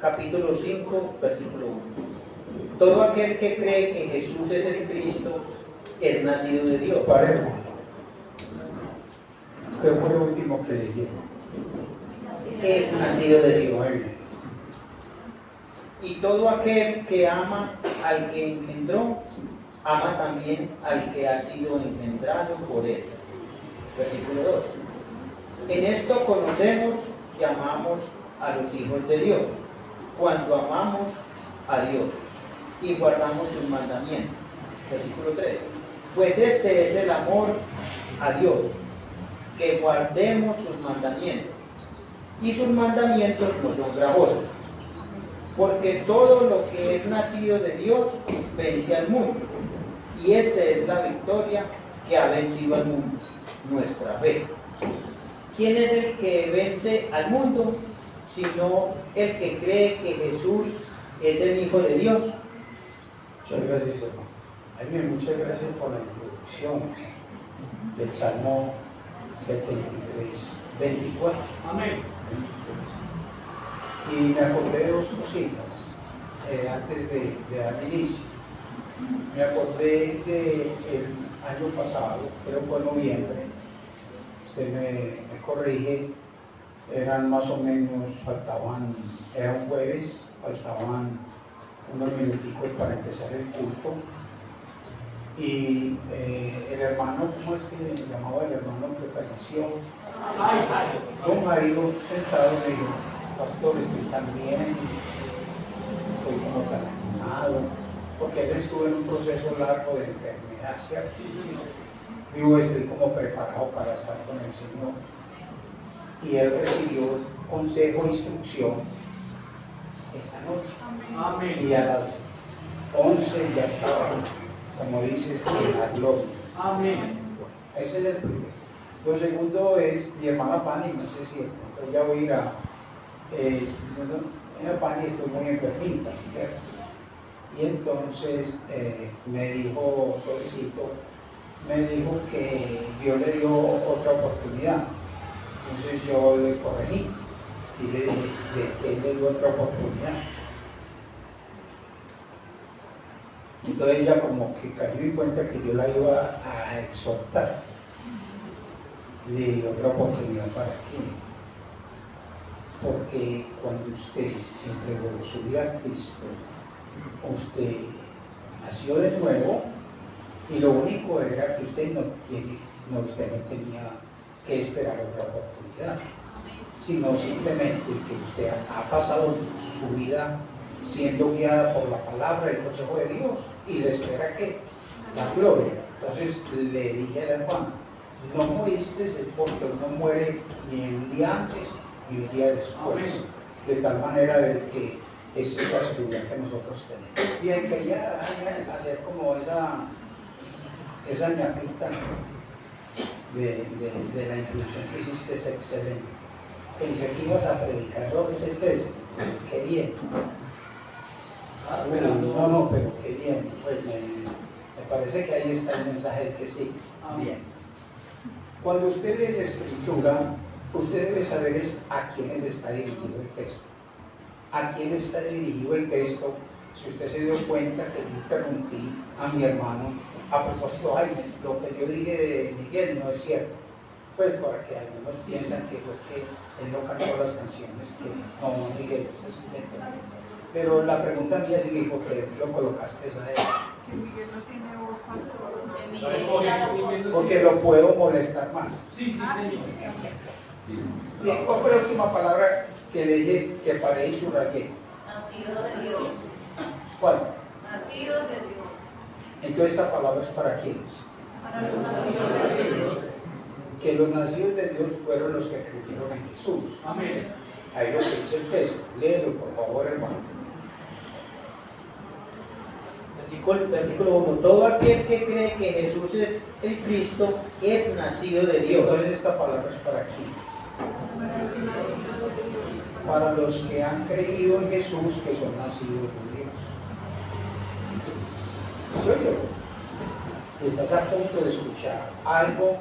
capítulo 5, versículo 1. Todo aquel que cree que Jesús es el Cristo es nacido de Dios. Paremos. ¿Qué fue lo último que leyeron? Es nacido de Dios. Muy bien. Y todo aquel que ama al que engendró, ama también al que ha sido engendrado por él. Versículo 2. En esto conocemos y amamos a los hijos de Dios, cuando amamos a Dios y guardamos sus mandamientos. Versículo 3. Pues este es el amor a Dios, que guardemos sus mandamientos. Y sus mandamientos no son gravosos, porque todo lo que es nacido de Dios vence al mundo. Y esta es la victoria que ha vencido al mundo, nuestra fe. ¿Quién es el que vence al mundo? Sino el que cree que Jesús es el Hijo de Dios. Muchas gracias, hermano. Jaime, muchas gracias por la introducción del Salmo 73, 24. Amén. Y me acordé de dos cositas antes de dar inicio. Me acordé del año pasado, creo que fue en noviembre, usted me corrige, eran más o menos, era un jueves, faltaban unos minuticos para empezar el culto. Y el hermano, ¿cómo es que se llamaba el hermano que falleció? Don Jairo, sentado, me dijo: pastor, estoy tan bien, estoy como tan animado, porque él estuvo en un proceso largo de enfermedad, ¿cierto? Digo, estoy como preparado para estar con el Señor. Y él recibió consejo, instrucción esa noche. Amén. Y a las 11 ya estaba, como dices, en la gloria. Amén. Bueno, ese es el primero. Lo segundo es mi hermana Pani, no sé si ella voy a ir a... Pani, estoy muy enfermita, ¿cierto? Y entonces me dijo, me dijo que Dios le dio otra oportunidad. Entonces yo le corregí y le dije que él le dio otra oportunidad. Entonces ella como que cayó en cuenta que yo la iba a exhortar. Le di otra oportunidad para qué. Porque cuando usted entregó su vida a Cristo, usted nació de nuevo y lo único era que usted no tenía que esperar otra oportunidad, sino simplemente que usted ha pasado su vida siendo guiada por la palabra y el consejo de Dios y le espera que la gloria. Entonces le dije al hermano: no moriste es porque uno muere ni un día antes ni un día después. Amén. De tal manera de que esa es la seguridad que nosotros tenemos. Bien, quería hacer como esa ñapita de la introducción que hiciste, es excelente. Pensé que ibas a predicar sobre ese texto. Qué bien. No, pero qué bien. Pues me parece que ahí está el mensaje que sí. Bien. Cuando usted lee la escritura, usted debe saber a quién le está dirigido el texto. A quién está dirigido el texto. Si usted se dio cuenta que yo interrumpí a mi hermano a propósito, Jaime, lo que yo dije de Miguel no es cierto. Pues para que algunos piensan que porque él no cantó las canciones que no, Miguel, eso es invento. Pero la pregunta mía sigue: ¿por qué lo colocaste a él? Que Miguel no tiene voz, pastor. Porque lo puedo molestar más. Sí, señor. Bien, ¿cuál fue la última palabra que le dije que paré y subrayé? Nacido de Dios. ¿Cuál? Nacido de Dios. Entonces esta palabra es para quiénes? Para los nacidos de Dios. Que los nacidos de Dios fueron los que creyeron en Jesús. Amén. Ahí lo que dice el texto. Léelo, por favor, hermano. Versículo 1. Todo aquel que cree que Jesús es el Cristo es nacido de Dios. Entonces esta palabra es para quiénes. Para los que han creído en Jesús, que son nacidos de Dios. ¿Soy yo? Estás a punto de escuchar algo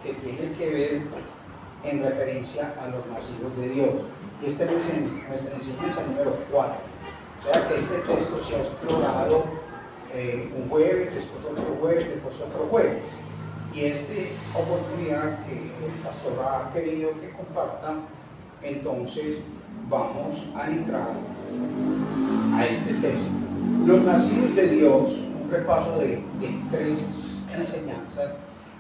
que tiene que ver en referencia a los nacidos de Dios. Y esta es nuestra enseñanza número 4. O sea que este texto se ha explorado un jueves, después otro jueves, después otro jueves. Y esta oportunidad que el pastor ha querido que comparta, entonces vamos a entrar a este texto. Los nacidos de Dios, un repaso de 3 enseñanzas,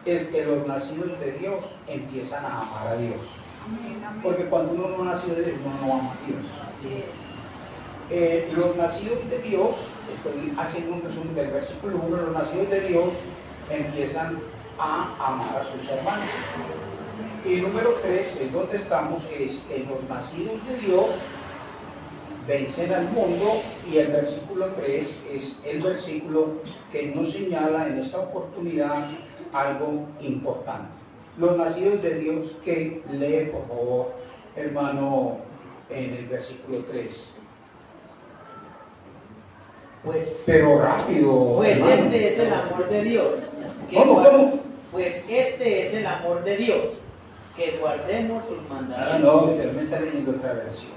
es que los nacidos de Dios empiezan a amar a Dios. Amén, amén. Porque cuando uno no ha nacido de Dios, uno no ama a Dios. Así es. Los nacidos de Dios, estoy haciendo un resumen del versículo 1, los nacidos de Dios empiezan a amar a sus hermanos. Y número 3 es donde estamos, es en los nacidos de Dios vencen al mundo, y el versículo 3 es el versículo que nos señala en esta oportunidad algo importante. Los nacidos de Dios, que lee por favor, hermano, en el versículo 3. Pues, Pero rápido. pues hermano. este es el amor de Dios. que ¿Cómo, guard- cómo? Pues este es el amor de Dios, que guardemos sus Ah, mandamientos. no, usted me está leyendo otra versión.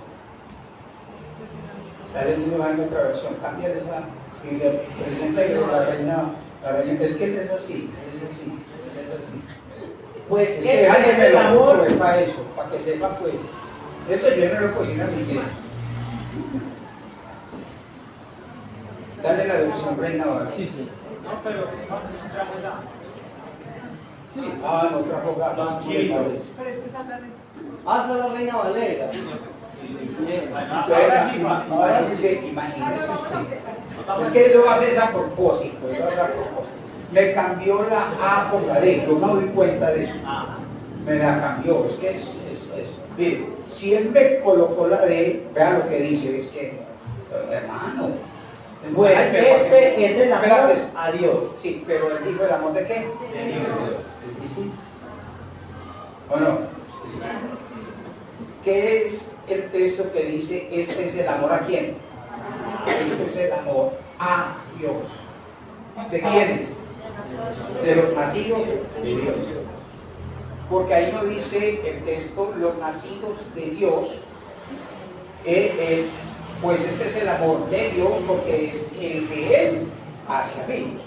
Está leyendo otra versión. Cambia esa Biblia. Presenta la reina. Es que él es así. Pues Es este que es alguien me el lo amor. puso, es para eso, para que sepa pues. Esto yo no lo cocino en mi iglesia. Dale la versión Reina Valera. Sí, sí. No, pero no trajo ya. Sí. Ah, no trajo gafas. Tranquilo. Pero es que esa es la Haz a la Reina Valera. Bien. Ahora sí, imagínese usted. Es que lo hace a propósito, lo hace a propósito. Me cambió la A por la D, yo no me doy cuenta de eso. Me la cambió, es que es. Mire, si él me colocó la D, vea lo que dice, es que, hermano. Pues este es el amor Espérate. a Dios. Sí, pero él dijo el amor de qué? De Dios. ¿Es distinto? ¿O no? ¿Qué es el texto que dice, este es el amor a quién? Este es el amor a Dios. ¿De quiénes? De los nacidos de Dios. Porque ahí no dice el texto, los nacidos de Dios, pues este es el amor de Dios, porque es el de Él hacia mí.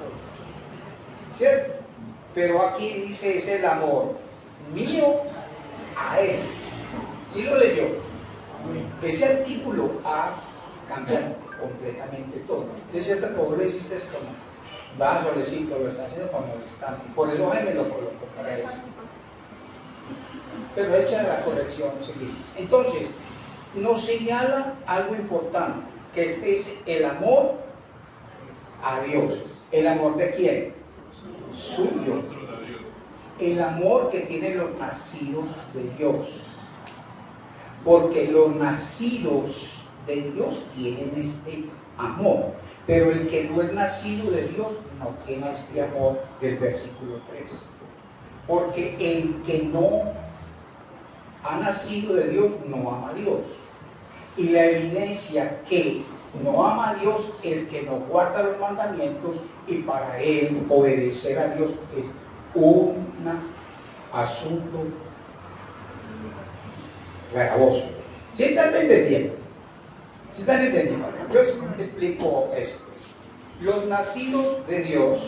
¿Cierto? Pero aquí dice, es el amor mío a Él. ¿Sí lo leyó? Ese artículo ha cambiado completamente todo. Es cierto que vos lo hiciste como, va solecito, lo está haciendo para molestar. Por eso Jaime lo colocó para eso. Pero echa la corrección seguida. Entonces, nos señala algo importante, que este es el amor a Dios. ¿El amor de quién? Suyo. El amor que tienen los nacidos de Dios. Porque los nacidos de Dios tienen este amor. Pero el que no es nacido de Dios no tiene este amor del versículo 3. Porque el que no ha nacido de Dios no ama a Dios. Y la evidencia que no ama a Dios es que no guarda los mandamientos, y para él obedecer a Dios es un asunto gravoso. ¿Sí están entendiendo? ¿Sí están entendiendo? Yo explico esto. Los nacidos de Dios,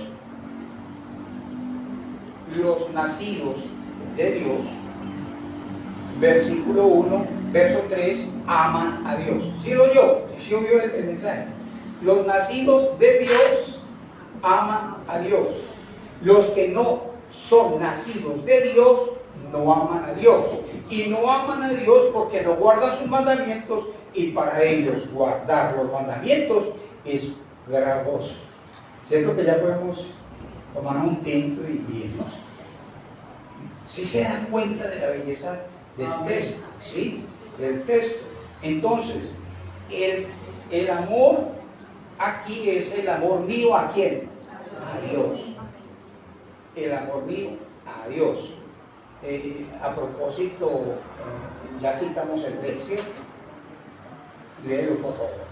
versículo 1, verso 3, aman a Dios. ¿Sí lo oyó? ¿Sí oyó el mensaje? Los nacidos de Dios aman a Dios. Los que no son nacidos de Dios no aman a Dios. Y no aman a Dios porque no guardan sus mandamientos, y para ellos guardar los mandamientos es gravoso. ¿Cierto que ya podemos tomar un tinto y irnos? ¿Sí se dan cuenta de la belleza del texto? ¿Sí? Del texto. Entonces, el amor aquí es el amor mío ¿a quién? A Dios. El amor mío a Dios. A propósito, ya quitamos el texto. Léelo por favor.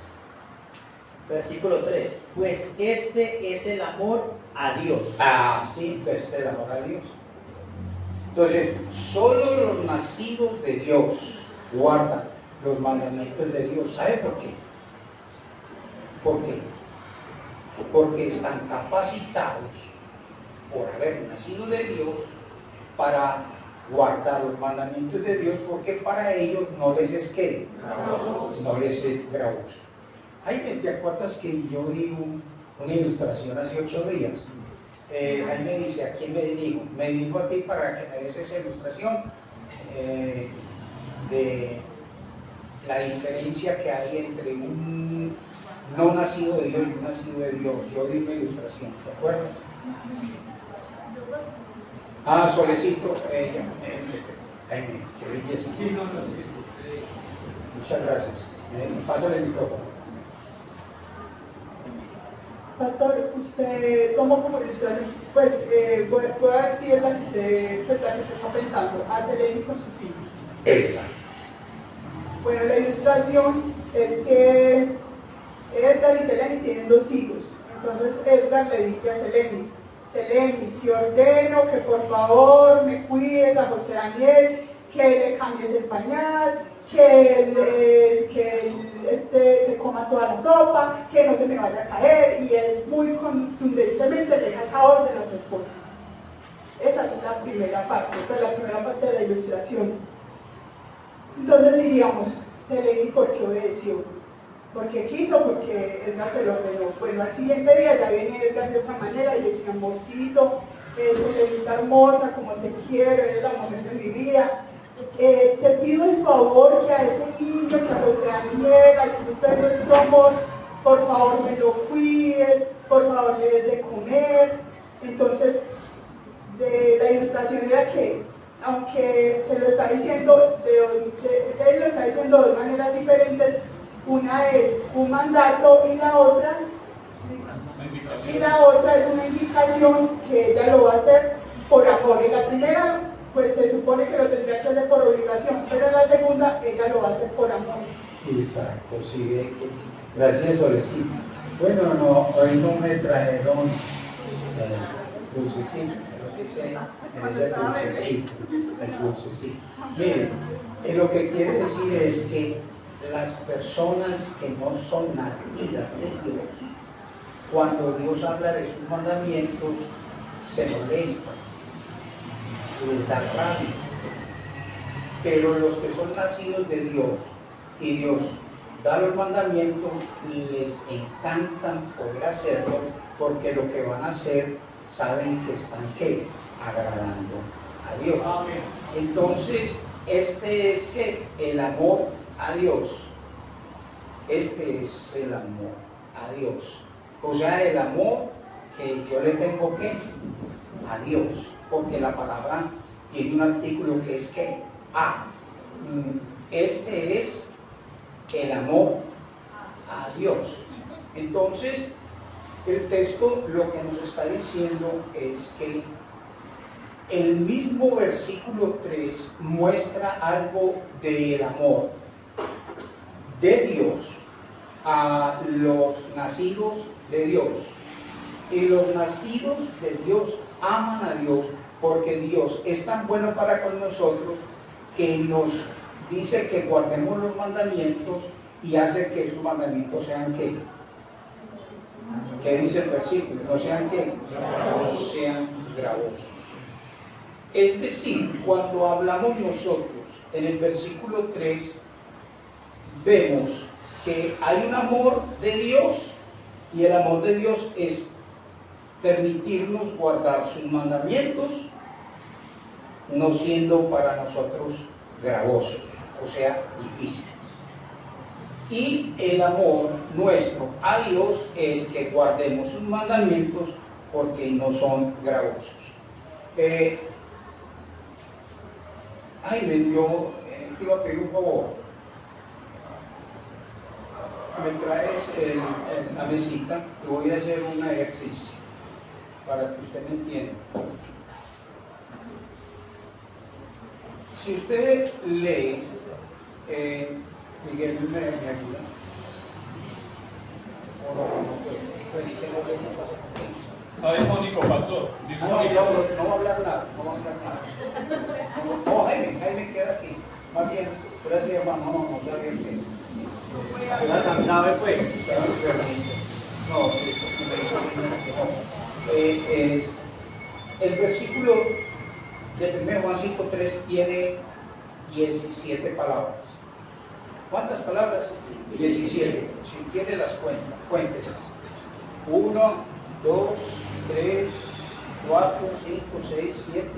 Versículo 3. Pues este es el amor a Dios. Ah, sí, este es el amor a Dios. Entonces, solo los nacidos de Dios guardan los mandamientos de Dios. ¿Sabe por qué? ¿Por qué? Porque están capacitados por haber nacido de Dios para guardar los mandamientos de Dios, porque para ellos no les es que no les es gravoso. Ahí ¿te acuerdas que yo di una ilustración hace 8 días? Ahí me dice, ¿a quién me dirijo? Me dirijo a ti para que me des esa ilustración de la diferencia que hay entre un no nacido de Dios y un nacido de Dios. Yo di una ilustración, ¿de acuerdo? Solicito, qué belleza. Sí, no, sí. Muchas gracias. Pásale el micrófono. Pastor, usted tomó como ilustración, pues voy a ver si es la que usted está pensando, a Seleni con sus hijos. Exacto. Bueno, la ilustración es que Edgar y Seleni tienen 2 hijos. Entonces Edgar le dice a Seleni, Seleni, te ordeno que por favor me cuides a José Daniel, que le cambies el pañal, que se coma toda la sopa, que no se me vaya a caer, y él muy contundentemente le deja esa orden a su esposa. Esa es la primera parte, la primera parte de la ilustración. Entonces diríamos, Seleni, ¿por qué obedeció? Porque quiso, porque Edgar se lo ordenó. Bueno, al siguiente día ya viene Edgar de otra manera y le dice, amorcito, Selenita hermosa, como te quiero, eres la mujer de mi vida. Te pido el favor que a ese niño, que a José Daniel, al fruto de nuestro amor, por favor me lo cuides, por favor le des de comer. Entonces, la ilustración era que, aunque se lo está diciendo, él lo está diciendo de 2 maneras diferentes, una es un mandato y la otra es una indicación que ella lo va a hacer por amor. En la primera, pues se supone que lo tendría que hacer por obligación, pero en la segunda, ella lo va a hacer por amor. Exacto, sí. Gracias, Solecita. Bueno, no, hoy no me trajeron dulcecito, el dulcecito. Miren, lo que quiere decir es que las personas que no son nacidas de Dios, cuando Dios habla de sus mandamientos, se molestan, les da rabia. Pero los que son nacidos de Dios y Dios da los mandamientos, les encantan poder hacerlo, porque lo que van a hacer saben que están ¿qué? Agradando a Dios. Entonces, este es que el amor a Dios. Este es el amor a Dios. O sea, el amor que yo le tengo que a Dios, porque la palabra tiene un artículo que es que este es el amor a Dios. Entonces, el texto lo que nos está diciendo es que el mismo versículo 3 muestra algo del amor de Dios a los nacidos de Dios. Y los nacidos de Dios aman a Dios, porque Dios es tan bueno para con nosotros que nos dice que guardemos los mandamientos y hace que esos mandamientos sean ¿qué? ¿Qué dice el versículo? No sean ¿qué? No sean gravosos. Es decir, cuando hablamos nosotros en el versículo 3, vemos que hay un amor de Dios, y el amor de Dios es permitirnos guardar sus mandamientos, no siendo para nosotros gravosos, o sea, difíciles. Y el amor nuestro a Dios es que guardemos sus mandamientos porque no son gravosos. Te iba a pedir un favor. Me traes la mesita, te voy a hacer un ejercicio para que usted me entienda. Si usted lee, Miguel me ayuda. O no, pues que no sé qué pasa con eso. Fónico, pastor. No va a hablar nada, no va a hablar nada. No, Jaime queda aquí. Más bien, gracias hermano, no está bien que... ¿Verdad? Tan grave, pues. No, el versículo de 1 Juan 5:3 tiene 17 palabras. ¿Cuántas palabras? 17. Si quiere las cuéntelas. 1, 2, 3, 4, 5, 6, 7,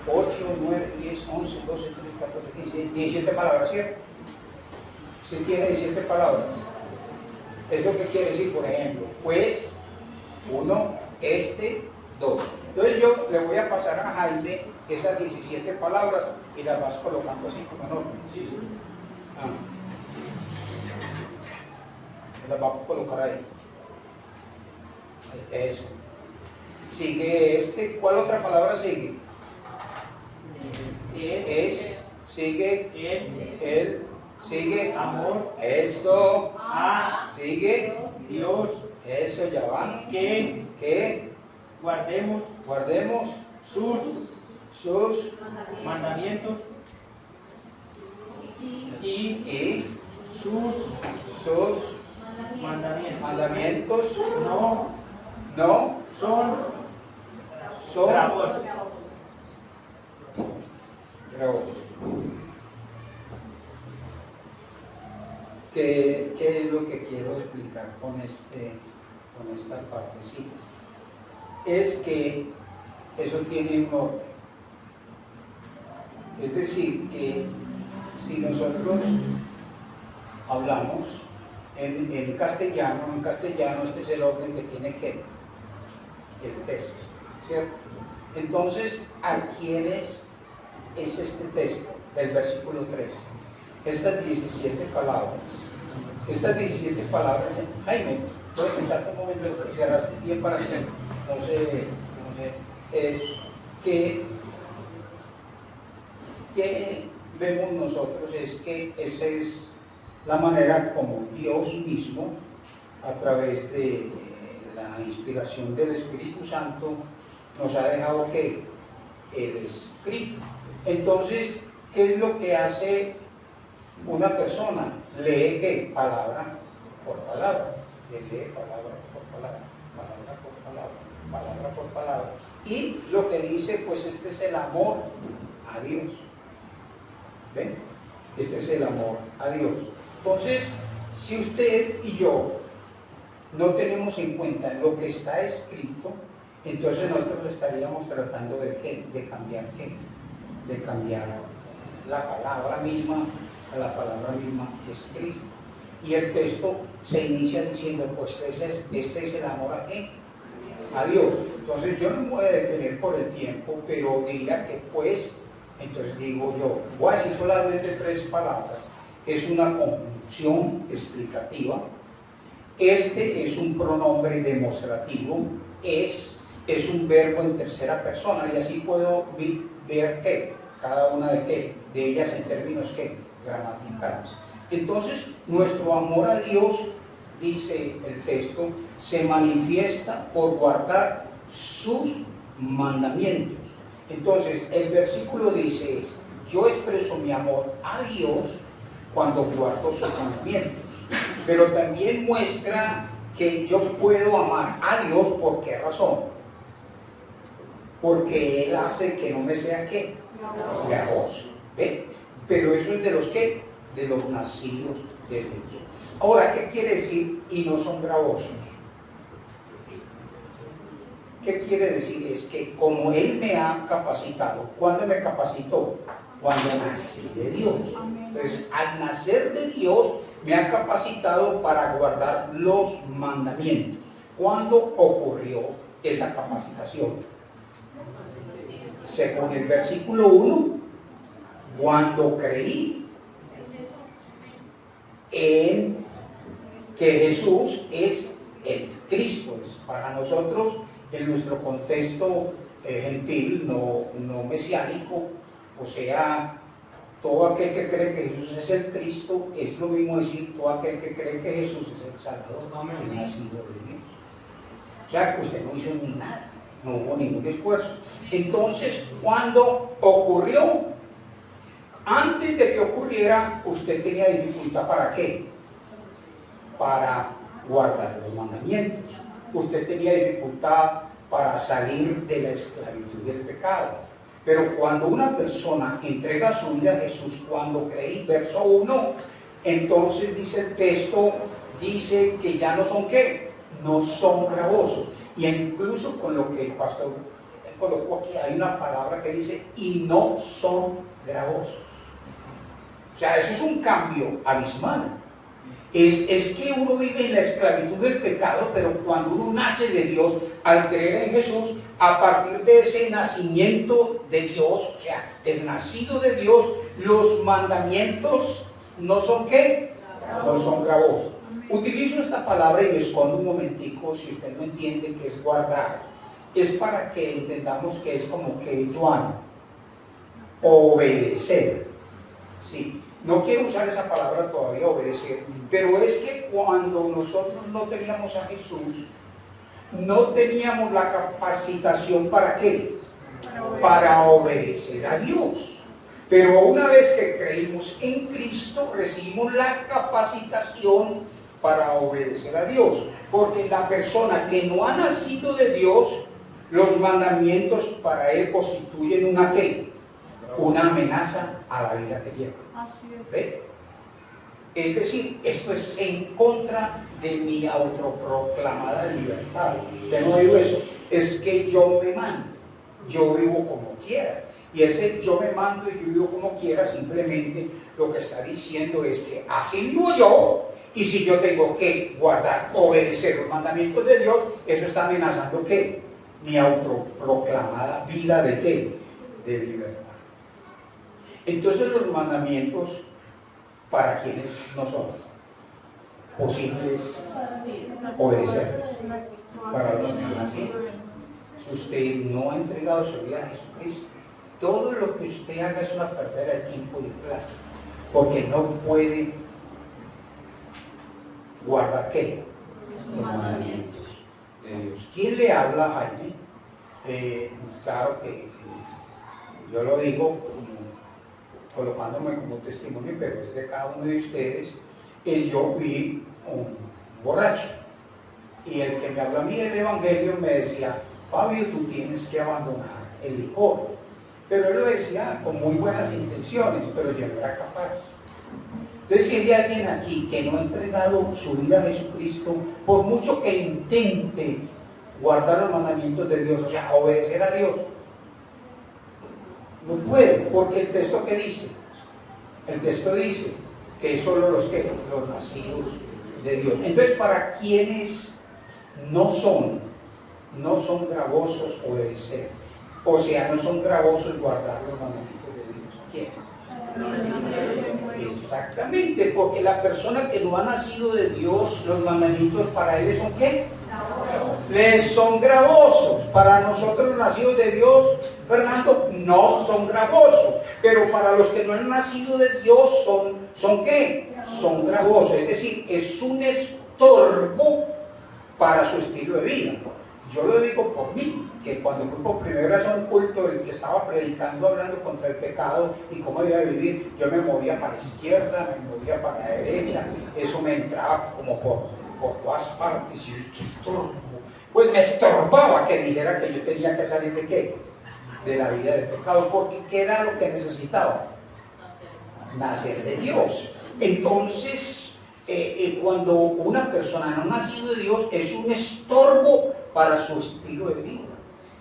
8, 9, 10, 11, 12, 13, 14, 15, 17 palabras, ¿cierto? Si tiene 17 palabras. ¿Eso qué quiere decir, por ejemplo? Pues, 1, 2. Entonces yo le voy a pasar a Jaime esas 17 palabras y las vas colocando así como en orden. ¿Sí? Las vamos a colocar ahí. Eso. Sigue ¿cuál otra palabra sigue? Sigue el, sigue Amor. Eso. A. Sigue Dios. eso, ya va. Que guardemos Sus mandamientos y sus mandamientos no son gravosos. gravosos. ¿Qué es lo que quiero explicar con esta partecita? Es que eso tiene un orden. Es decir, que si nosotros hablamos en castellano este es el orden que tiene el texto, ¿cierto? Entonces, ¿a quién es este texto del versículo 3? Estas 17 palabras. Estas 17 palabras, Jaime, puedes sentarte un momento que cerraste bien para que no sé, es que vemos nosotros es que esa es la manera como Dios mismo, a través de la inspiración del Espíritu Santo, nos ha dejado que el escrito. Entonces, ¿qué es lo que hace una persona? Lee ¿qué? Palabra por palabra. Lee palabra por palabra, palabra por palabra, palabra por palabra. Y lo que dice, pues este es el amor a Dios. ¿Ven? Este es el amor a Dios. Entonces, si usted y yo no tenemos en cuenta lo que está escrito, entonces nosotros estaríamos tratando de ¿qué? De cambiar ¿qué? De cambiar la palabra misma a la palabra misma escrita. Y el texto se inicia diciendo, pues este es el amor a ¿qué? A Dios. Entonces yo no me voy a detener por el tiempo, pero diría que pues, entonces digo yo, voy a decir solamente 3 palabras. Es una conjunción explicativa. Este es un pronombre demostrativo. Es un verbo en tercera persona y así puedo ver que cada una de ellas en términos gramaticales. Entonces, nuestro amor a Dios, dice el texto, se manifiesta por guardar sus mandamientos. Entonces, el versículo dice yo expreso mi amor a Dios cuando guardo sus mandamientos, pero también muestra que yo puedo amar a Dios. ¿Por qué razón? Porque Él hace que no me sea gravoso. ¿Ve? Pero eso es de los de los nacidos de Dios. Ahora, ¿qué quiere decir y no son gravosos? ¿Qué quiere decir? Es que como Él me ha capacitado, ¿cuándo me capacitó? Cuando nací de Dios. Entonces, al nacer de Dios, me ha capacitado para guardar los mandamientos. ¿Cuándo ocurrió esa capacitación? Según el versículo 1, cuando creí en que Jesús es el Cristo. Para nosotros, en nuestro contexto gentil, no mesiánico, o sea, todo aquel que cree que Jesús es el Cristo, es lo mismo decir todo aquel que cree que Jesús es el Salvador, el nacido de Dios. sea, que usted no hizo ni nada, no hubo ningún esfuerzo. Entonces, cuando ocurrió, antes de que ocurriera, usted tenía dificultad ¿para qué? Para guardar los mandamientos. Usted tenía dificultad para salir de la esclavitud del pecado. Pero cuando una persona entrega su vida a Jesús, cuando creí, verso 1, entonces dice el texto, dice que ya no son ¿qué? No son gravosos. Y incluso con lo que el pastor colocó aquí, hay una palabra que dice, y no son gravosos. O sea, eso es un cambio abismal. Es que uno vive en la esclavitud del pecado, pero cuando uno nace de Dios, al creer en Jesús, a partir de ese nacimiento de Dios, o sea, es nacido de Dios, los mandamientos no son ¿qué? No son gravosos. Utilizo esta palabra y me escondo un momentico si usted no entiende qué es guardar. Es para que entendamos que es como que Joan, obedecer. Sí. No quiero usar esa palabra todavía, obedecer, pero es que cuando nosotros no teníamos a Jesús, no teníamos la capacitación ¿para qué? Para obedecer a Dios. Pero una vez que creímos en Cristo, recibimos la capacitación para obedecer a Dios. Porque la persona que no ha nacido de Dios, los mandamientos para él constituyen una ¿qué? Una amenaza a la vida que lleva. ¿Ve? Es decir, esto es en contra de mi autoproclamada libertad. Yo no digo eso, es que yo me mando, yo vivo como quiera. Y ese yo me mando y yo vivo como quiera, simplemente lo que está diciendo es que así vivo yo, y si yo tengo que guardar, obedecer los mandamientos de Dios, eso está amenazando ¿qué? Mi autoproclamada vida de ¿qué? De libertad. Entonces los mandamientos, ¿para quienes no son posibles obedecer? Para los que no han nacido. Si usted no ha entregado su vida a Jesucristo, todo lo que usted haga es una pérdida de tiempo y de plata, porque no puede guardar ¿qué? Los mandamientos de Dios. ¿Quién le habla a Jaime? Claro que yo lo digo colocándome como testimonio, pero es de cada uno de ustedes. Yo vi un borracho, y el que me habló a mí del evangelio me decía, Fabio, tú tienes que abandonar el licor. Pero él lo decía con muy buenas intenciones, pero yo no era capaz. Entonces, si hay alguien aquí que no ha entregado su vida a Jesucristo, por mucho que intente guardar los mandamientos de Dios, o sea, obedecer a Dios, no puede, porque el texto ¿qué dice? El texto dice que solo los nacidos de Dios. Entonces, para quienes no son gravosos obedecer, o sea, no son gravosos guardar los mandamientos de Dios, ¿quiénes? Exactamente, porque la persona que no ha nacido de Dios, los mandamientos para él son ¿qué? Les son gravosos. Para nosotros nacidos de Dios, Fernando, no son gravosos, pero para los que no han nacido de Dios son ¿qué? Son gravosos, es decir, es un estorbo para su estilo de vida. Yo lo digo por mí, que cuando fui por primera vez a un culto, el que estaba predicando, hablando contra el pecado y cómo iba a vivir, yo me movía para la izquierda, me movía para la derecha, eso me entraba como por todas partes, y yo dije, ¿qué estorbo? Pues me estorbaba que dijera que yo tenía que salir de ¿qué? De la vida del pecado, porque ¿qué era lo que necesitaba? Nacer de Dios. Entonces, cuando una persona no ha nacido de Dios, es un estorbo para su estilo de vida.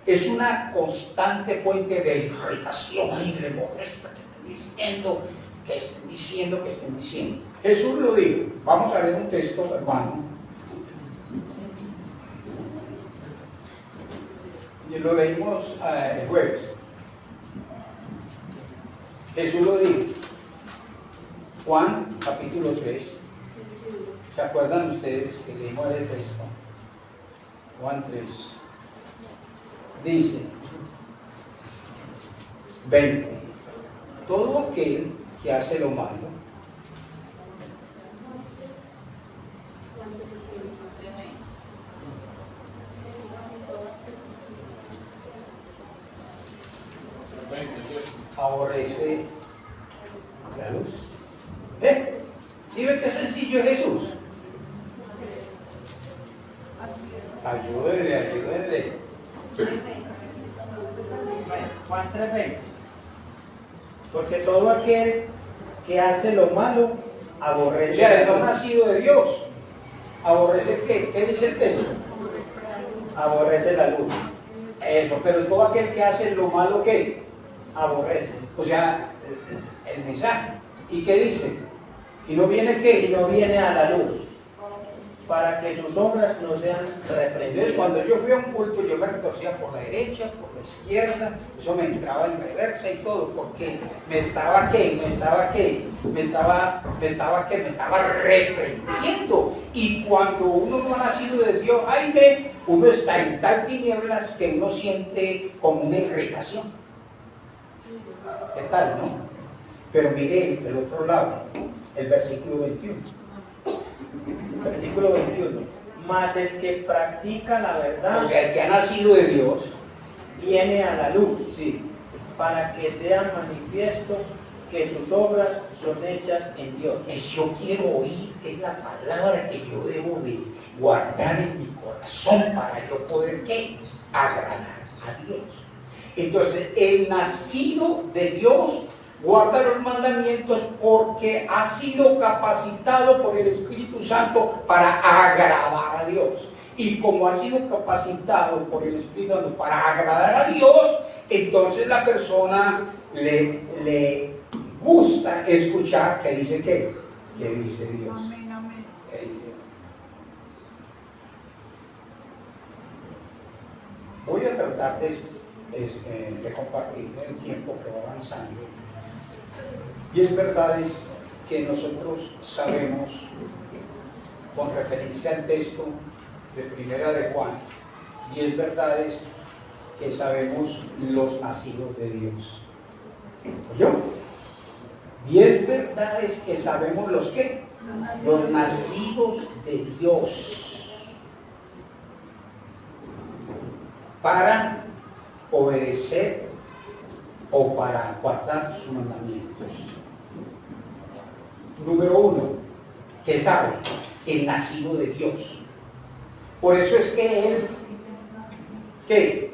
Es una constante fuente de irritación y de molestia que estén diciendo. Jesús lo dijo. Vamos a ver un texto, hermano. Y lo leímos el jueves. Jesús lo dijo. Juan, capítulo 3. ¿Se acuerdan ustedes que leímos el texto? Juan 3. Dice 20. Todo aquel que hace lo malo aborrece la luz. ¿Sí ves qué sencillo es Jesús? Ayúdenle, ayúdenle. Juan 3:20. Porque todo aquel que hace lo malo O aborrece. sea, no nacido de Dios. ¿Aborrece qué? ¿Qué dice el texto? Aborrece la luz. Eso, pero todo aquel que hace lo malo, ¿qué? Aborrece. O sea, el mensaje. ¿Y qué dice? ¿Y no viene qué? Y no viene a la luz, para que sus obras no sean reprendidas. Entonces, cuando yo fui a un culto, yo me retorcía por la derecha, por la izquierda, eso me entraba en reversa y todo, porque me estaba reprendiendo. Y cuando uno no ha nacido de Dios, Jaime, uno está en tal tinieblas que uno siente como una irritación. ¿Qué tal, no? Pero mire el otro lado, el versículo 21. Versículo 21. Mas el que practica la verdad O sea, el que ha nacido de Dios, viene a la luz, sí, para que sean manifiestos que sus obras son hechas en Dios. es yo quiero oír, es la palabra que yo debo de guardar en mi corazón para yo poder, ¿qué? Agradar a Dios. Entonces, el nacido de Dios guarda los mandamientos porque ha sido capacitado por el Espíritu Santo para agradar a Dios. Y como ha sido capacitado por el Espíritu Santo para agradar a Dios, entonces la persona le gusta escuchar que dice qué, que dice Dios. Amén, amén. ¿Qué dice? Voy a tratar de compartir el tiempo que va avanzando. Y es verdad que nosotros sabemos, con referencia al texto de Primera de Juan, 10 verdades que sabemos los nacidos de Dios. ¿Oyó? 10 verdades que sabemos los qué? Los nacidos de Dios. Para obedecer o para guardar sus mandamientos. Número 1, que sabe, el nacido de Dios. Por eso es que él, ¿qué?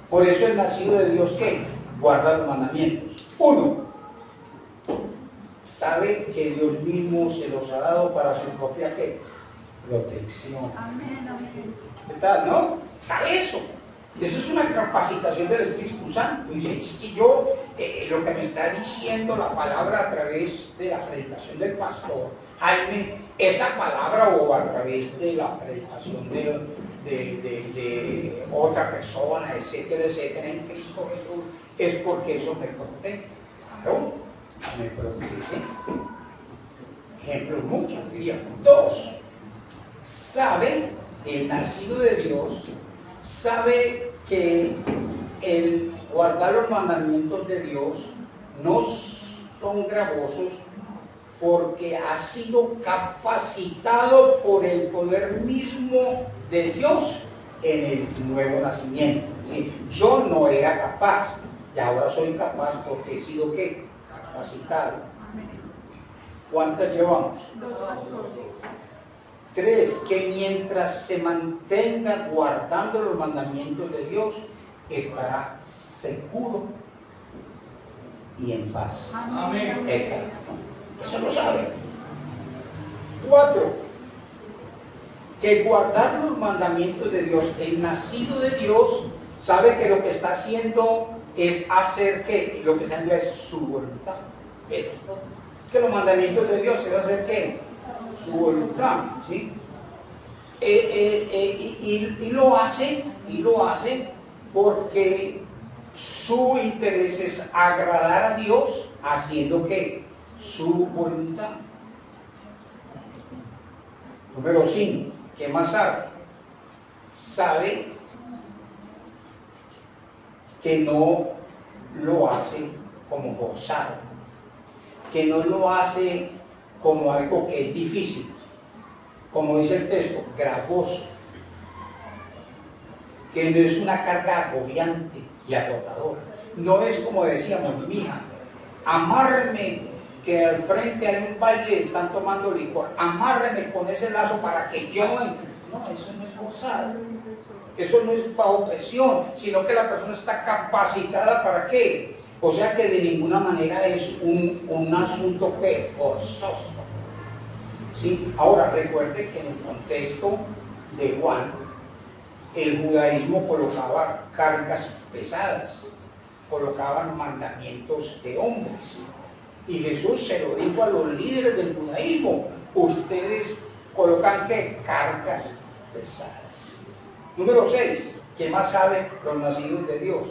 Por eso el nacido de Dios, ¿qué? Guarda los mandamientos. 1, sabe que Dios mismo se los ha dado para su propia, ¿qué? Protección. Amén, amén. ¿Qué tal, no? ¿Sabe eso? Eso es una capacitación del Espíritu Santo. Dice, es que yo, lo que me está diciendo la palabra a través de la predicación del pastor Jaime, esa palabra o a través de la predicación de otra persona, etcétera, etcétera, en Cristo Jesús, es porque eso me protege. Claro, me protege. Ejemplos muchos, diríamos. 2, sabe, el nacido de Dios, sabe que el guardar los mandamientos de Dios no son gravosos porque ha sido capacitado por el poder mismo de Dios en el nuevo nacimiento. ¿Sí? Yo no era capaz y ahora soy capaz porque he sido ¿qué? Capacitado. ¿Cuántas llevamos? 2 pastores. 3, que mientras se mantenga guardando los mandamientos de Dios, estará seguro y en paz. Amén, amén. Eso lo sabe. 4, que guardar los mandamientos de Dios, el nacido de Dios, sabe que lo que está haciendo es hacer que lo que está haciendo es su voluntad. Eso es todo. Que los mandamientos de Dios es hacer qué? Su voluntad, ¿sí? Y lo hace porque su interés es agradar a Dios haciendo ¿qué? Su voluntad. Número 5, ¿qué más sabe? Sabe que no lo hace como forzado, que no lo hace como algo que es difícil, como dice el texto, gravoso, que no es una carga agobiante y agotadora. no es como decíamos, mija, amárreme que al frente hay un baile, están tomando licor, amárreme con ese lazo para que yo entre. No, eso no es forzado. Eso no es bajo presión, sino que la persona está capacitada para qué. O sea que de ninguna manera es un asunto forzoso. ¿Sí? Ahora recuerde que en el contexto de Juan, el judaísmo colocaba cargas pesadas, colocaban mandamientos de hombres. Y Jesús se lo dijo a los líderes del judaísmo: ustedes colocan ¿qué? Cargas pesadas. Número 6, ¿qué más saben los nacidos de Dios?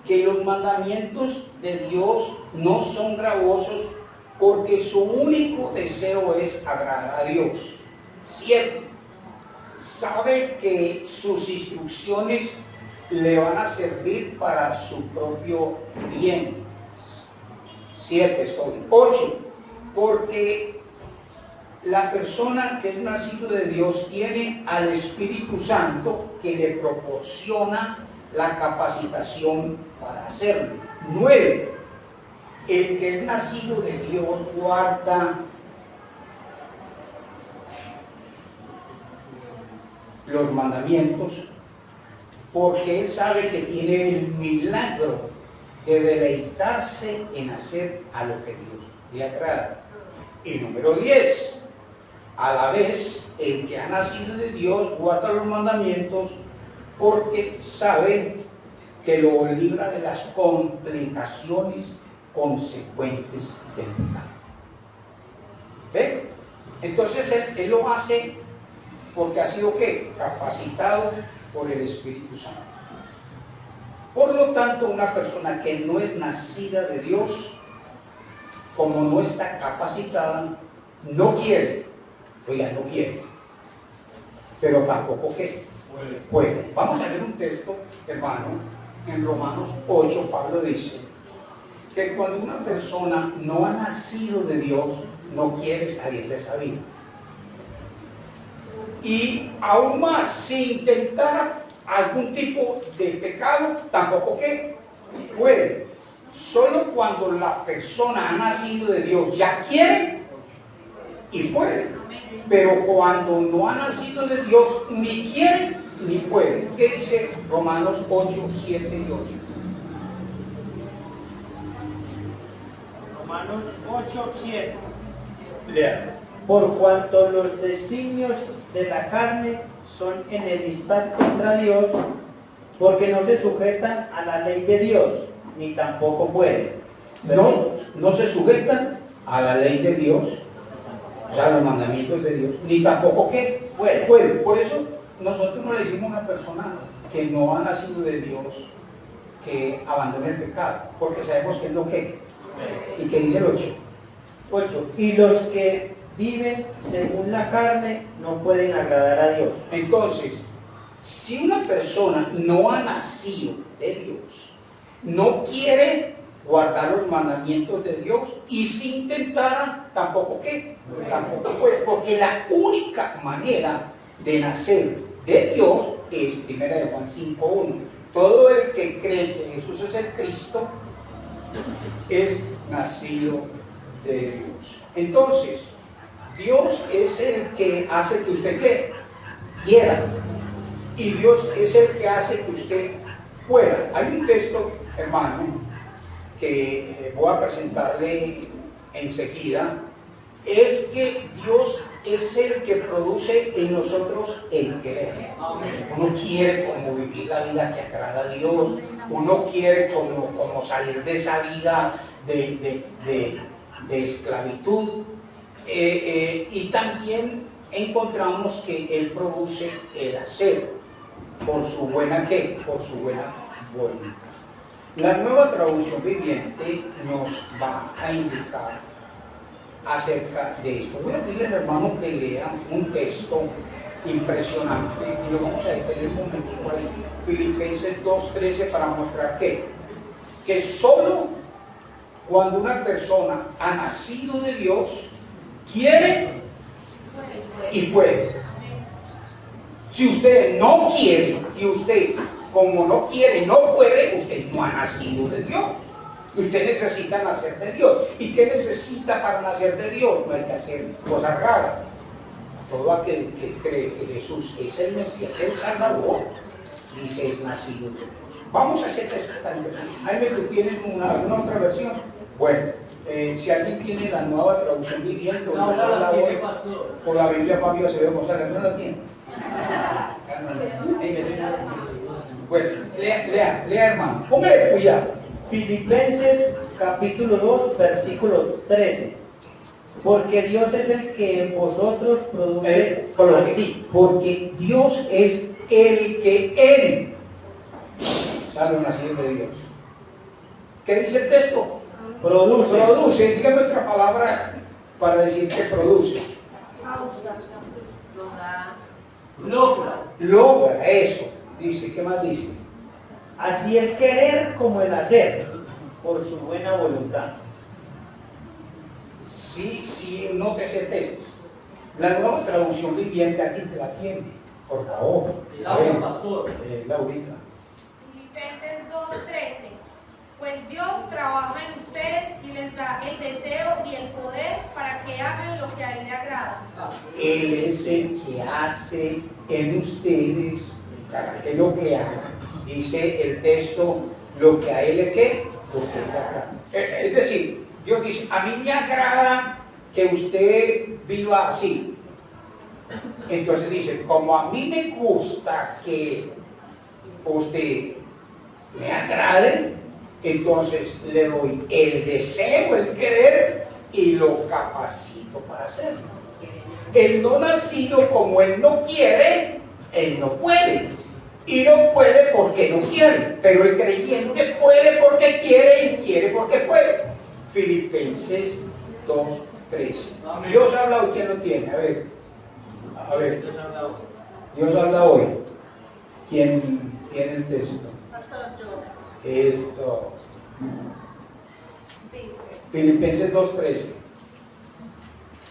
Que los mandamientos de Dios no son gravosos porque su único deseo es agradar a Dios. 7, sabe que sus instrucciones le van a servir para su propio bien. 7 estoy. 8, porque la persona que es nacido de Dios tiene al Espíritu Santo que le proporciona la capacitación para hacerlo. 9, el que es nacido de Dios guarda los mandamientos porque él sabe que tiene el milagro de deleitarse en hacer a lo que Dios le agrada. Y número 10, a la vez, el que ha nacido de Dios guarda los mandamientos porque sabe que lo libra de las complicaciones consecuentes del pecado. ¿Ve? Entonces él lo hace porque ha sido ¿qué? Capacitado por el Espíritu Santo. Por lo tanto, una persona que no es nacida de Dios, como no está capacitada, no quiere. Oiga, no quiere, pero tampoco ¿qué? Puede. Vamos a leer un texto, hermano, en Romanos 8, Pablo dice que cuando una persona no ha nacido de Dios, no quiere salir de esa vida. Y aún más, si intentara algún tipo de pecado, tampoco ¿qué? Puede. Solo cuando la persona ha nacido de Dios ya quiere y puede. Pero cuando no ha nacido de Dios, ni quiere ni puede. ¿Qué dice Romanos 8, 7 y 8? Romanos 8, 7. Lean. Por cuanto los designios de la carne son enemistad contra Dios, porque no se sujetan a la ley de Dios, ni tampoco pueden. No se sujetan a la ley de Dios, o sea, a los mandamientos de Dios, ni tampoco ¿qué? Puede. Por eso nosotros no le decimos a una persona que no ha nacido de Dios que abandone el pecado, porque sabemos que es lo que. ¿Y qué dice el 8? Y los que viven según la carne no pueden agradar a Dios. Entonces, si una persona no ha nacido de Dios, no quiere guardar los mandamientos de Dios, y si intentara, tampoco ¿qué? Tampoco puede, porque la única manera de nacer de Dios es 1 Juan 5:1. Todo el que cree que Jesús es el Cristo es nacido de Dios. Entonces, Dios es el que hace que usted ¿qué? Quiera, y Dios es el que hace que usted pueda. Hay un texto, hermano, que voy a presentarle enseguida. Es que Dios es el que produce en nosotros el querer. Uno quiere como vivir la vida que agrada a Dios, uno quiere como salir de esa vida de esclavitud, y también encontramos que Él produce el hacer por su buena ¿qué? Por su buena voluntad. La Nueva Traducción Viviente nos va a indicar acerca de esto. Voy a pedirle al hermano que lea un texto impresionante y lo vamos a detener un momentico ahí. Filipenses 2:13, para mostrar que solo cuando una persona ha nacido de Dios quiere y puede. Si usted no quiere y usted como no quiere, no puede, usted no ha nacido de Dios. Usted necesita nacer de Dios. ¿Y qué necesita para nacer de Dios? No hay que hacer cosas raras. Todo aquel que cree que Jesús es el Mesías, el Salvador, dice es nacido de Dios. Vamos a hacer esta versión. Jaime, ¿tú tienes alguna otra versión? Bueno, si alguien tiene la nueva traducción viviente o por la Biblia, Fabio Acevedo González, ¿no la tiene? Bueno, lea hermano, póngale cuidado. Filipenses capítulo 2, versículo 13. Porque Dios es el que en vosotros produce así. Porque Dios es el que Él sale nacido de Dios. ¿Qué dice el texto? Produce. Produce. Dígame otra palabra para decir que produce. Logra, eso. Dice, ¿qué más dice? Así el querer como el hacer, por su buena voluntad. Sí, nótese el texto. La nueva traducción viviente aquí te la tiene, por favor. Laura, pastor. Laurita. Filipenses 2:13. Pues Dios trabaja en ustedes y les da el deseo y el poder para que hagan lo que a Él le agrada. Él es el que hace en ustedes para que lo que hagan. Dice el texto, lo que a Él le ¿qué? Lo que le agrada. Es decir, Dios dice, a mí me agrada que usted viva así. Entonces dice, como a mí me gusta que usted me agrade, entonces le doy el deseo, el querer y lo capacito para hacerlo. El no nacido, como él no quiere, él no puede. Y no puede porque no quiere. Pero el creyente puede porque quiere y quiere porque puede. Filipenses 2:13. Dios ha hablado, ¿quién lo tiene? A ver. Dios habla hoy. ¿Quién tiene el texto? Esto. Dice, Filipenses 2:13.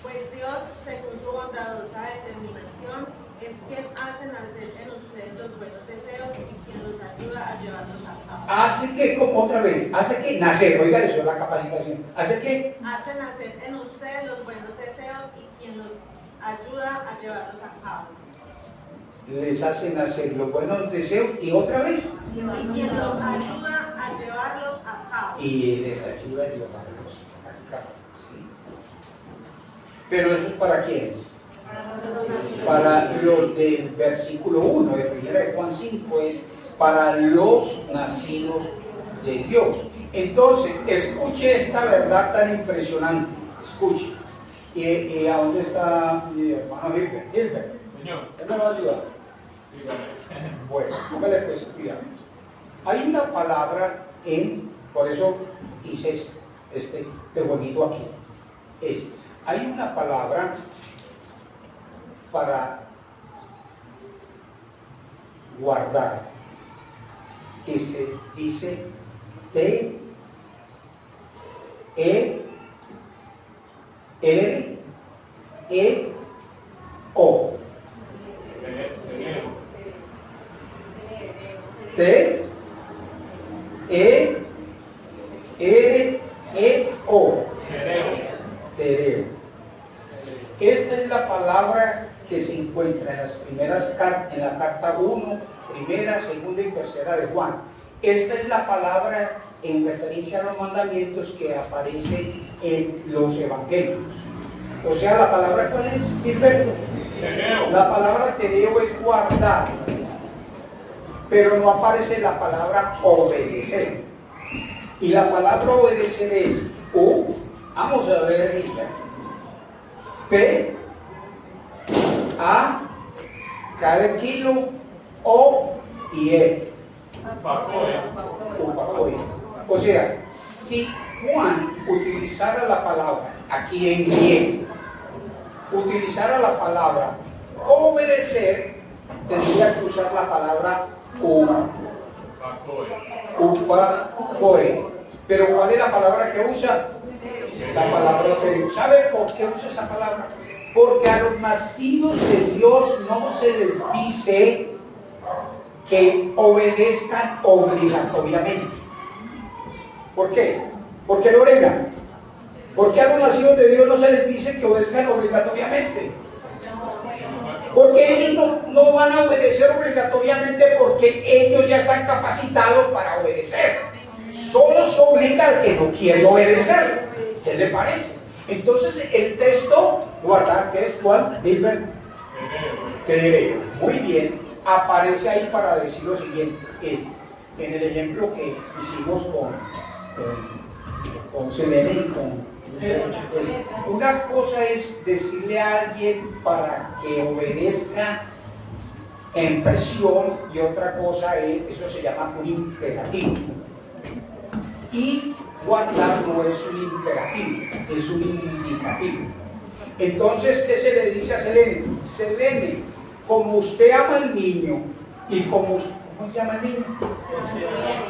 pues Dios, según su bondadosa determinación, es quien hace nacer en ustedes los buenos deseos y quien los ayuda a llevarlos a cabo. Hace que, otra vez, hace que nacer, oiga eso, la capacitación. Hace que Hace nacer en ustedes los buenos deseos y quien los ayuda a llevarlos a cabo. les hace nacer los buenos deseos y otra vez. Y quien los ayuda a llevarlos a cabo. Y les ayuda a llevarlos a cabo. ¿Sí? Pero eso es para quiénes? Para los del versículo 1 de 1 de Juan 5 es para los nacidos de Dios. Entonces, escuche esta verdad tan impresionante. Escuche. ¿Y a dónde está mi hermano Gilbert? Gilbert, ¿él me va a ayudar? Bueno, póngale pues cuidado. Hay una palabra por eso hice este jueguito aquí. Hay una palabra para guardar que se dice T-E-R-E-O. T-E-R-E-O. Tereo. Esta es la palabra que se encuentra en las primeras cartas, en la carta 1, primera, segunda y tercera de Juan. Esta es la palabra en referencia a los mandamientos que aparece en los evangelios. O sea, la palabra ¿cuál es, Gilberto? La palabra tereo es guardar, pero no aparece la palabra obedecer. Y la palabra obedecer es vamos a ver Gilberto. P, A, K de kilo, O y E. Upacoya. O sea, si Juan utilizara la palabra, aquí en bien, utilizara la palabra obedecer, tendría que usar la palabra upacoya. Pero ¿cuál es la palabra que usa? La palabra de ¿sabe por qué usa esa palabra? Porque a los nacidos de Dios no se les dice que obedezcan obligatoriamente. ¿Por qué? ¿Por qué lo obligan? ¿Por qué a los nacidos de Dios no se les dice que obedezcan obligatoriamente? Porque ellos no van a obedecer obligatoriamente porque ellos ya están capacitados para obedecer. Solo se obliga al que no quiere obedecer. ¿Qué le parece? Entonces el texto, guardar, ¿qué es cuál? Dilber. ¿Qué diré? Muy bien, aparece ahí para decir lo siguiente, es en el ejemplo que hicimos con Selene y con... una cosa es decirle a alguien para que obedezca en presión y otra cosa es, eso se llama un imperativo. Y guardar no es un imperativo, es un indicativo. Entonces, ¿qué se le dice a Selene? Selene, como usted ama al niño y como... ¿Cómo se llama el niño?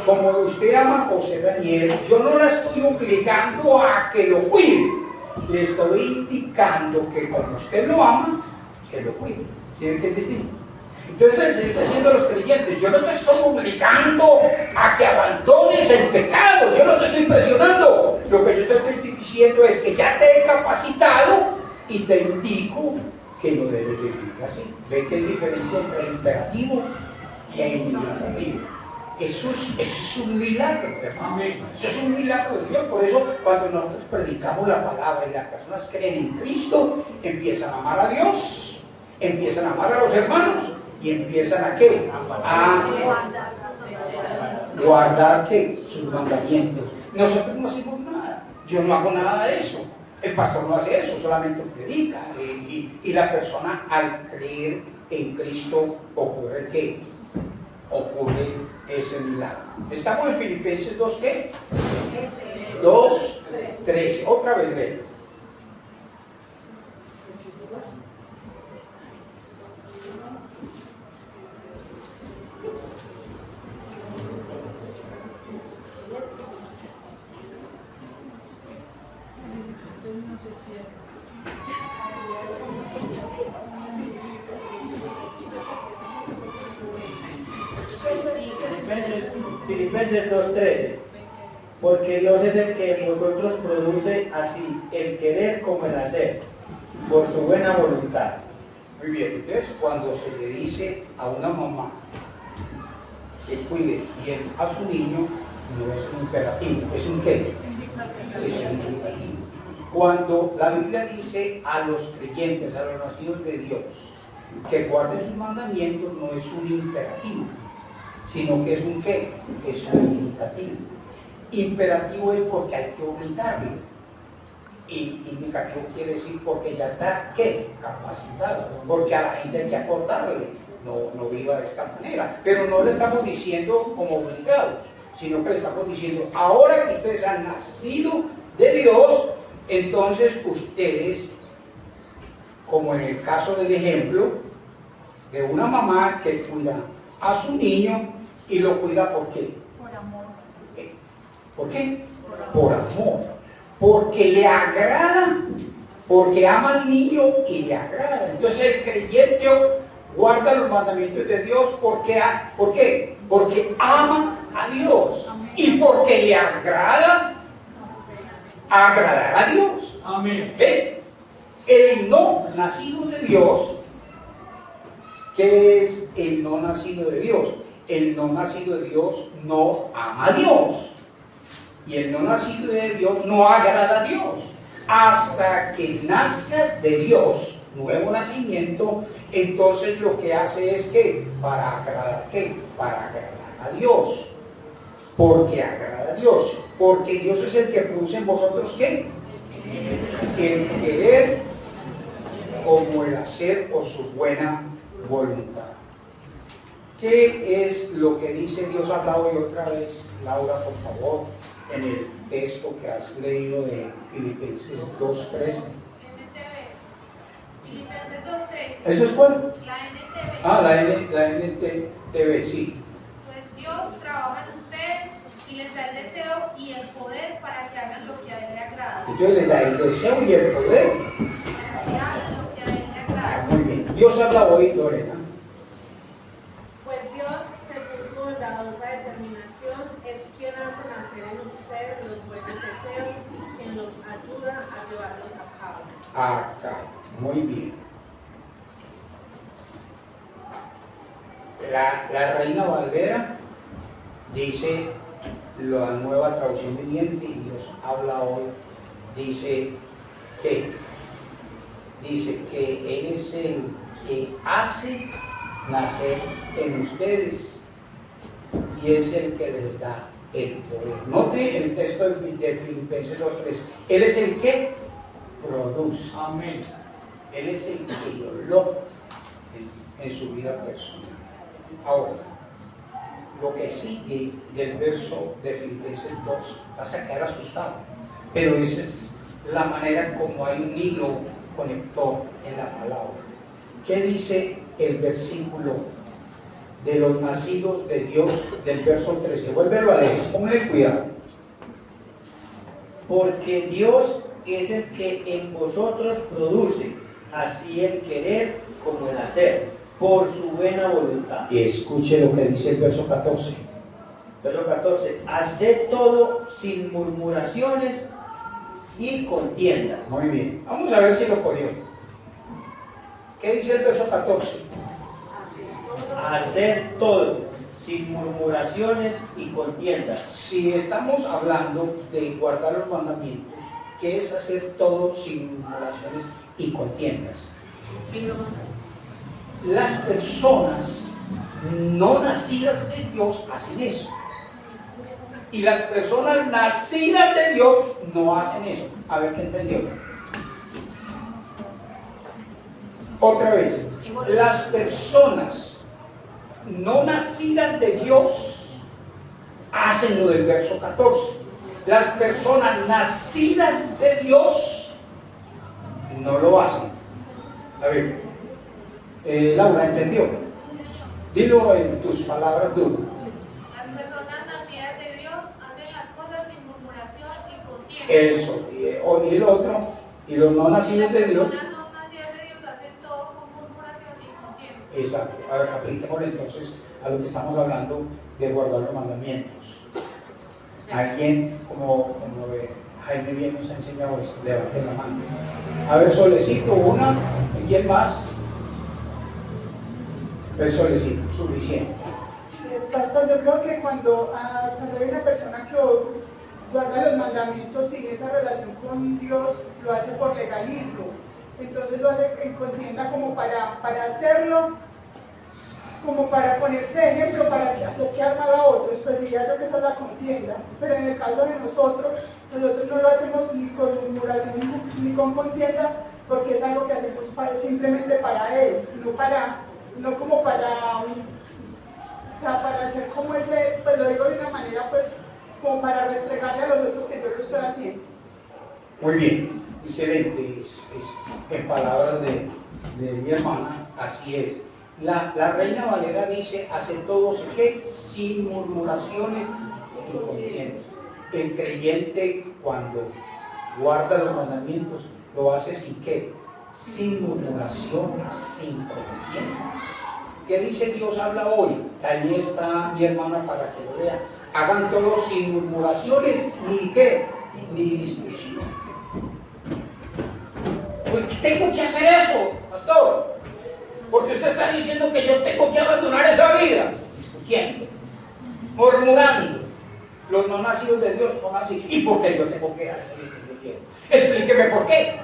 Como usted ama a José Daniel, yo no la estoy obligando a que lo cuide. Le estoy indicando que como usted lo ama, que lo cuide. ¿Sí ven qué es distinto? Entonces el Señor está diciendo a los creyentes, yo no te estoy obligando a que abandones el pecado, yo no te estoy presionando. Lo que yo te estoy diciendo es que ya te he capacitado y te indico que lo debes vivir así. ¿Ven qué diferencia entre imperativo e indicativo? Eso es un milagro, hermano. Eso es un milagro de Dios. Por eso cuando nosotros predicamos la palabra y las personas creen en Cristo, empiezan a amar a Dios, empiezan a amar a los hermanos y empiezan a ¿qué? A guardar ¿qué? Sus mandamientos. Nosotros no hacemos nada. Yo no hago nada de eso. El pastor no hace eso, solamente predica. Y la persona al creer en Cristo ocurre ¿qué? Ocurre ese milagro. Estamos en Filipenses 2, ¿qué? 2:13. Otra vez lee. Filipenses 2:13. Porque Dios es el que en vosotros produce así el querer como el hacer, por su buena voluntad. Muy bien, entonces cuando se le dice a una mamá que cuide bien a su niño, no es un imperativo, es un qué. Es un indicativo. Cuando la Biblia dice a los creyentes, a los nacidos de Dios, que guarden sus mandamientos, no es un imperativo, sino que es un qué, es un indicativo. Imperativo es porque hay que obligarlo. Y indicativo quiere decir porque ya está, ¿qué? Capacitado. Porque a la gente hay que acordarle, no viva de esta manera. Pero no le estamos diciendo como obligados, sino que le estamos diciendo, ahora que ustedes han nacido de Dios, entonces ustedes, como en el caso del ejemplo de una mamá que cuida a su niño y lo cuida ¿por qué? Por amor. ¿Por qué? Por amor. Porque le agrada, porque ama al niño y le agrada. Entonces el creyente guarda los mandamientos de Dios porque, ¿por qué? Porque ama a Dios. Y porque le agrada agradar a Dios. Amén. ¿Ven? El no nacido de Dios, ¿qué es el no nacido de Dios? El no nacido de Dios no ama a Dios. Y el no nacido de Dios no agrada a Dios. Hasta que nazca de Dios, nuevo nacimiento, entonces lo que hace es que, para agradar ¿qué? Para agradar a Dios. Porque agrada a Dios. Porque Dios es el que produce en vosotros ¿qué? El querer como el hacer por su buena voluntad. ¿Qué es lo que dice Dios? Habla hoy otra vez, Laura, por favor, en el texto que has leído de Filipenses 2:13. Filipenses 2:13. ¿Eso es cuál? La NTV. Ah, la NTV, sí. Pues Dios trabaja en ustedes y les da el deseo y el poder para que hagan lo que a Él le agrada. Entonces le da el deseo y el poder. Para que hagan lo que a Él le agrada. Muy bien. Dios habla hoy, Lorena. Pues Dios se acá. Muy bien. La Reina Valera dice, la Nueva Traducción Viviente, y Dios habla hoy, dice que Él es el que hace nacer en ustedes y es el que les da el poder. Note el texto de Filipenses 2:3. Él es el que produce. Amén. Él es el que lo logra en su vida personal. Ahora, lo que sigue del verso de Filipenses 2 vas a quedar asustado, pero esa es la manera como hay un hilo conector en la palabra. ¿Qué dice el versículo de los nacidos de Dios del verso 13? Vuélvelo a leer, póngale cuidado. Porque Dios es el que en vosotros produce, así el querer como el hacer, por su buena voluntad. Y escuche lo que dice el verso 14. Verso 14. Haced todo sin murmuraciones y contiendas. Muy bien, vamos a ver si lo cogió. ¿Qué dice el verso 14? Hacer todo sin murmuraciones y contiendas. Si estamos hablando de guardar los mandamientos, ¿qué es hacer todo sin murmuraciones y contiendas? Las personas no nacidas de Dios hacen eso. Y las personas nacidas de Dios no hacen eso. A ver qué entendió. Otra vez, las personas no nacidas de Dios hacen lo del verso 14. Las personas nacidas de Dios no lo hacen. A ver, Laura, ¿entendió? Dilo en tus palabras, tú. Las personas nacidas de Dios hacen las cosas sin murmuración y contienda. Eso, y el otro, y los no nacidos de Dios. Las personas no nacidas de Dios hacen todo con murmuración y contienda. Exacto. A ver, apliquemos entonces a lo que estamos hablando de guardar los mandamientos. Alguien, como Jaime bien nos ha enseñado eso, levante la mano. A ver, Solecito, una, ¿y quién más? El Solecito, suficiente. Pastor, yo creo que cuando hay una persona que guarda los mandamientos sin esa relación con Dios, lo hace por legalismo. Entonces lo hace en contienda como para hacerlo, como para ponerse de ejemplo, para hacer quedar mal a otros. Pues diría yo que esa es la contienda. Pero en el caso de nosotros no lo hacemos ni con murmuración ni con contienda, porque es algo que hacemos simplemente para Él, no como para hacer como ese, pues lo digo de una manera, pues como para restregarle a los otros que yo lo estoy haciendo. Muy bien, excelente. En palabras de mi hermana, así es. La Reina Valera dice, hace todo ¿qué? Sin murmuraciones y contiendas. El creyente, cuando guarda los mandamientos, lo hace sin qué, sin murmuraciones, sin contiendas. ¿Qué dice Dios habla hoy? Ahí está mi hermana para que lo vea. Hagan todo sin murmuraciones, ni qué, ni discusión. Pues tengo que hacer eso, pastor, porque usted está diciendo que yo tengo que abandonar esa vida, discutiendo, murmurando. Los no nacidos de Dios son así. ¿Y por qué yo tengo que hacer lo que yo quiero? Explíqueme por qué.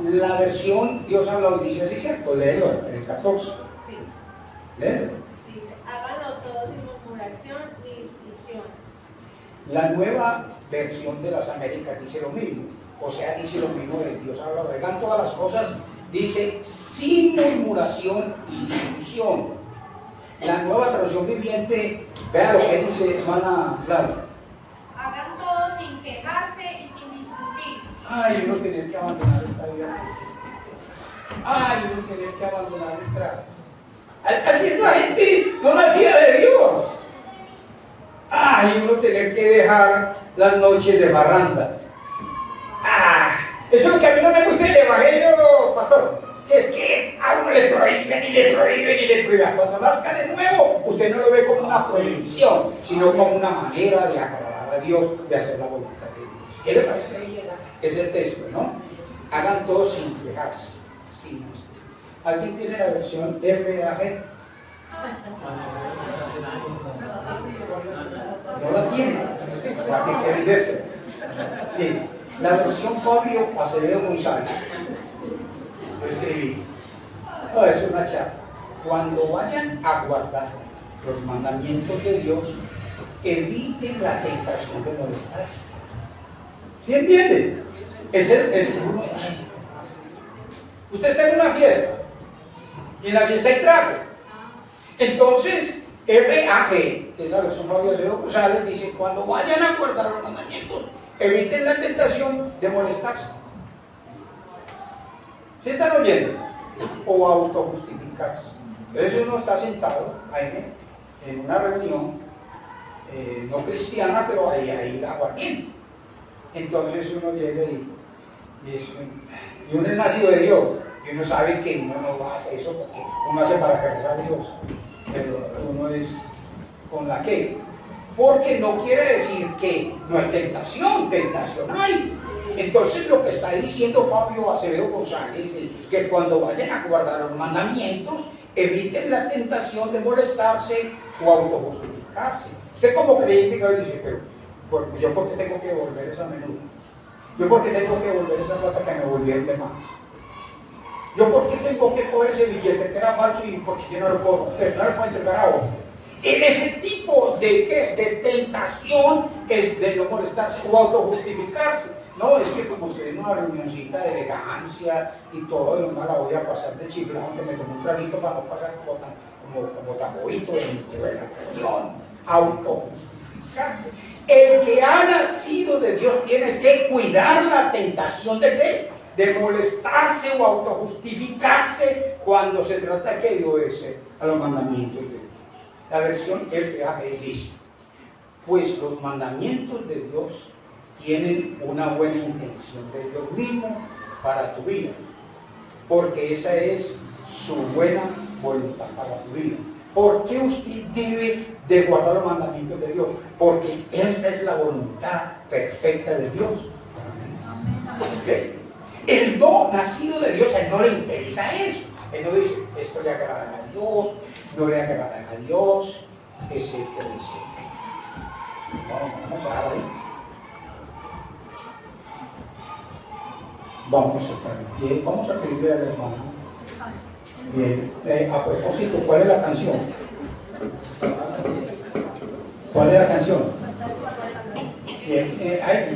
La versión Dios habla hoy dice así, ¿cierto? Léelo en el 14. Sí. Léelo. Dice, háganlo todo sin murmuración ni discusiones. La nueva versión de las Américas dice lo mismo. O sea, dice lo mismo de Dios habla. Hagan todas las cosas, dice, sin murmuración y discusión. La nueva traducción viviente, vea lo que dice hermana Laura. Hagan todo sin quejarse y sin discutir. Ay, uno tener que abandonar esta vida. Ay, uno tener que abandonar esta. Así es la gente no nacida de Dios. Ay, uno tener que dejar las noches de barrandas. Eso es lo que a mí no me gusta del evangelio, pastor. Que es que a uno le prohíben y le prohíben y le prohíben. Cuando nazca de nuevo, usted no lo ve como una prohibición, sino como una manera de agradar a Dios, de hacer la voluntad de Dios. ¿Qué le parece? Es el texto, ¿no? Hagan todo sin quejarse. Sin esto. ¿Alguien tiene la versión FAG? No la tiene. ¿Para qué quieren verse? Bien. La versión Fabio Acevedo González. Lo escribí. No, es una charla. Cuando vayan a guardar los mandamientos de Dios, eviten la tentación de molestarse. ¿Sí entienden? Usted está en una fiesta y en la fiesta hay trago. Entonces, FAG, que es la versión Fabio Acevedo González, dice: cuando vayan a guardar los mandamientos, eviten la tentación de molestarse. ¿Sí están oyendo? O autojustificarse. Entonces uno está sentado ahí en una reunión no cristiana, pero ahí aguardiente. Entonces uno llega y uno es nacido de Dios, y uno sabe que uno no hace eso porque uno hace para agradar a Dios, pero uno es con la que, porque no quiere decir que no hay tentación hay. Entonces lo que está diciendo Fabio Acevedo González es que cuando vayan a guardar los mandamientos, eviten la tentación de molestarse o autojustificarse. Usted como creyente que dice: pero yo por qué tengo que devolver esa menuda, yo por qué tengo que devolver esa plata que me volvieron de más, yo por qué tengo que coger ese billete que era falso y porque yo no lo puedo entregar a otro. Ese tipo de tentación es de no molestarse o autojustificarse. No, es que como estoy en una reunioncita de elegancia y todo, y no la voy a pasar de chiflado, aunque me tomo un traguito para no pasar como tamborito en la reunión. Autojustificarse. El que ha nacido de Dios tiene que cuidar la tentación de ¿qué? De molestarse o autojustificarse cuando se trata de que obedece a los mandamientos de Dios. La versión FAG dice: pues los mandamientos de Dios tienen una buena intención de Dios mismo para tu vida, porque esa es su buena voluntad para tu vida. ¿Por qué usted debe de guardar los mandamientos de Dios? Porque esta es la voluntad perfecta de Dios. ¿Okay? El no nacido de Dios, a él no le interesa eso. Él no dice: esto le agrada a Dios, no le agrada a Dios, etcétera, etcétera. Vamos a ver ahí. Vamos a estar bien, vamos a pedirle al hermano. Bien, a propósito, ¿cuál es la canción? ¿Cuál es la canción? Bien,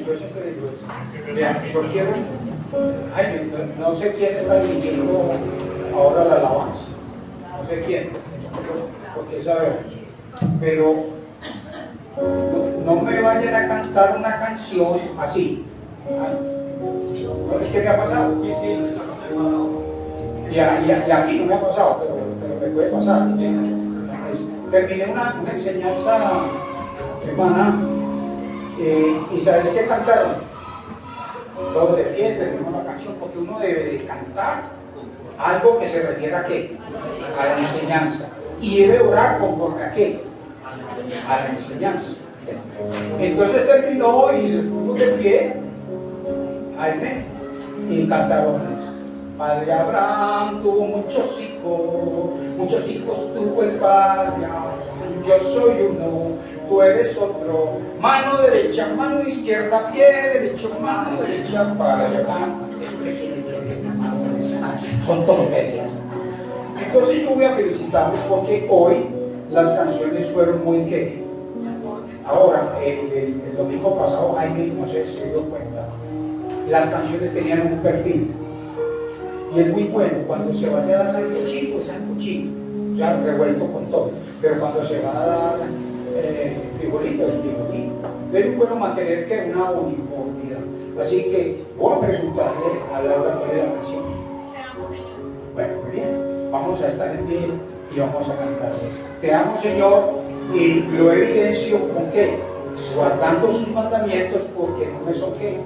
yo siempre digo eso. Vean, yo quiero, no sé quién está dirigiendo ahora la alabanza, no sé quién, porque sabe, pero no me vayan a cantar una canción así. No, es que me ha pasado. Y aquí no me ha pasado, pero me puede pasar. Terminé una enseñanza, hermana, y ¿sabes qué cantaron? Todos de pie, terminamos la canción, porque uno debe de cantar algo que se refiera a ¿qué? A la enseñanza. Y debe orar conforme a ¿qué? A la enseñanza. Entonces terminó y se puso de pie. Amén. Y cantaron eso. Padre Abraham tuvo muchos hijos tuvo el padre Abraham. Yo soy uno, tú eres otro. Mano derecha, mano izquierda, pie derecho, mano derecha, Padre Abraham. Son tonterías. Entonces yo voy a felicitarlos porque hoy las canciones fueron muy ¿qué? Ahora, el domingo pasado Jaime, no sé si se dio cuenta, las canciones tenían un perfil. Y es muy bueno cuando se va a dar sancochito, es sancochito, o sea, revuelto con todo. Pero cuando se va a dar frijolito, es frijolito. Es muy bueno mantener que una uniformidad. Así que voy a preguntarle a Laura cuál es la canción. Bueno, muy bien. Vamos a estar en pie y vamos a cantar eso. Te amo, Señor, y lo evidencio con qué? Guardando sus mandamientos, porque no me son qué.